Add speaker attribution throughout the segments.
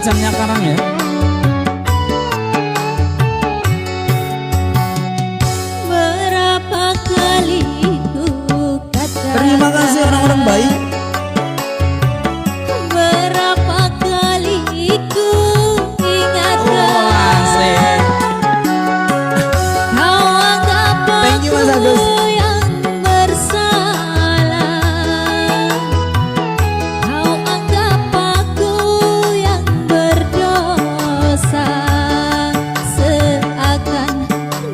Speaker 1: setajamnya karang ya.
Speaker 2: Berapa kali ku katakan,
Speaker 1: Terima kasih orang-orang baik.
Speaker 2: berapa kali ku ingatkan,
Speaker 1: Oh, asik.
Speaker 2: kau anggap
Speaker 1: Thank you, Mas
Speaker 2: aku
Speaker 1: Agus.
Speaker 2: yang bersalah, kau anggap aku yang berdosa, seakan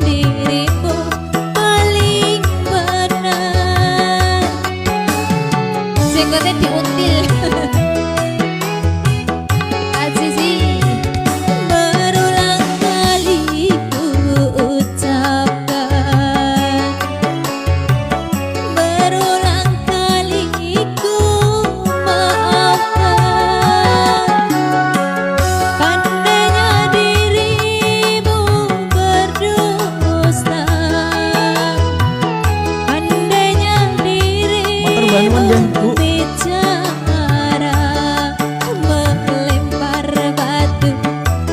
Speaker 2: dirimu paling benar. Jenggotnya diuntil. Azizi, berulang kali ku ucapkan, berulang kali ku maafkan. Pandainya dirimu berdusta, pandainya
Speaker 1: Motor Bandungan,
Speaker 2: dirimu
Speaker 1: ya, Bu.
Speaker 2: bicara, melempar batu,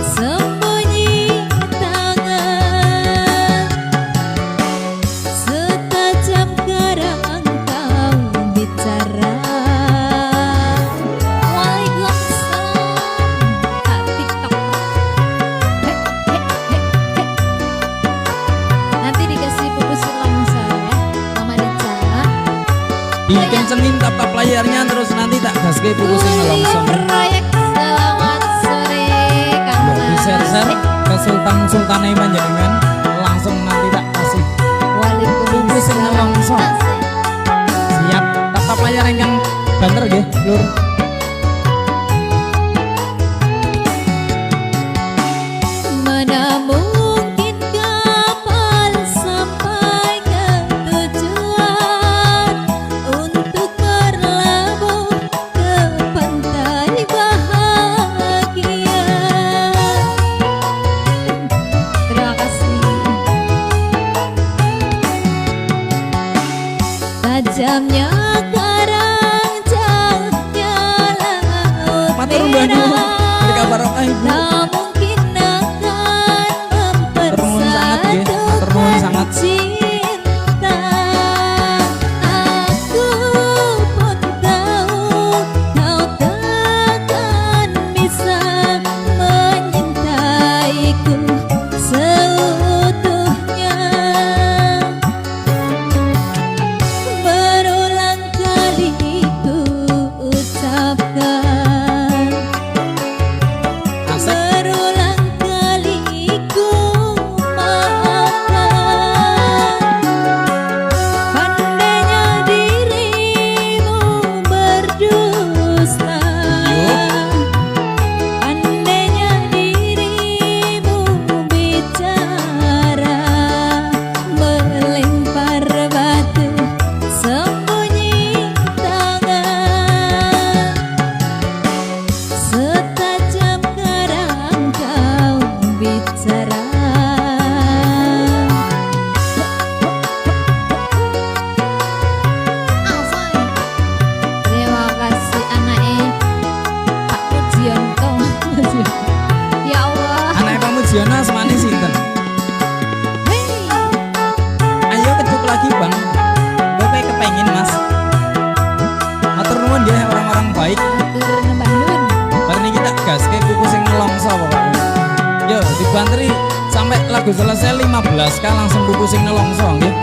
Speaker 2: sembunyi tangan, setajam karang kau bicara. Waalaikumsalam. Kak TikTok. Hek, hek, hek, hek. Nanti dikasih pupus langsung ya, Mama Deca.
Speaker 1: Dikencengin tap-tap layarnya terus nanti tak gaske pukusin langsung.
Speaker 2: Proyek selamat sore Kang
Speaker 1: Ya,
Speaker 2: Mas.
Speaker 1: di share-share ke Sultan Panjenengan langsung nanti tak kasih pukusin langsung. Siap, tap-tap layar yang banter nggih, Lur.
Speaker 2: Mana mungkin kapal sampai ke tujuan untuk berlabuh ke pantai bahagia. Terima kasih. Tajamnya karang, jauhnya laut
Speaker 1: Matur Mbahnu,
Speaker 2: merah,
Speaker 1: berkabar apa Ibu?
Speaker 2: tak mungkin akan
Speaker 1: Matur nuwun sangat nggih, matur nuwun sangat.
Speaker 2: cinta. Aku pun tahu kau takkan bisa menyintaiku seutuhnya. Berulang kali ku ucapkan,
Speaker 1: Asik.
Speaker 2: berulang kali ku maafkan. Pandainya dirimu berdusta, pandainya dirimu bicara, melempar batu, sembunyi tangan, setajam karang kau bicara. Terima kasih anaknya Pak Mujionto. Ya Allah.
Speaker 1: Anak Pak Mujiono semane sinten?
Speaker 2: Hei,
Speaker 1: Ayo kejuk lagi Bang. Gue kayak kepengen Mas. Matur nuwun ya orang-orang baik.
Speaker 2: turun Bandung.
Speaker 1: Bar niki tak gaske kuku sing nelongso pokoknya. Yo dibanteri sampai lagu selesai 15 langsung kuku sing nelongso nggih.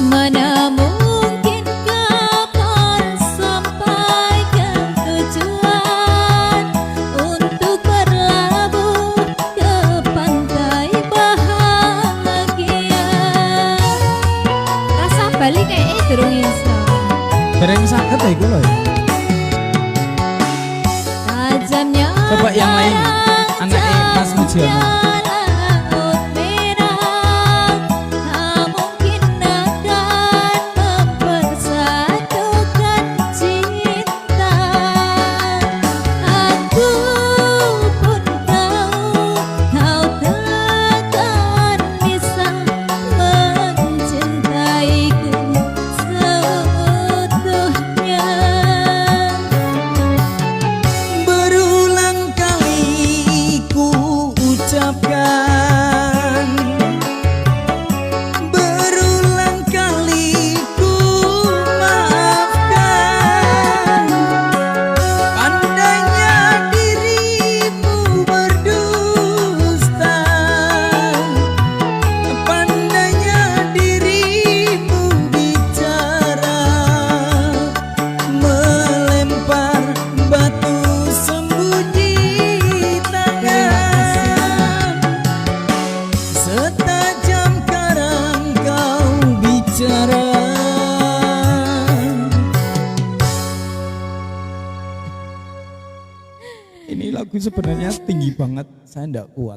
Speaker 2: Mana mungkin kapal sampai ke tujuan untuk berlabuh ke pantai bahagia. Rasa balik kayak durung iso.
Speaker 1: Dereng saged ya iku lho ya.
Speaker 2: Tajamnya
Speaker 1: Coba yang lain, anaknya Mas Mujiono.
Speaker 2: laut merah, tak mungkin akan mempersatukan cinta. Aku pun tahu kau takkan bisa mencintaiku seutuhnya.
Speaker 1: itu sebenarnya tinggi banget, saya enggak kuat.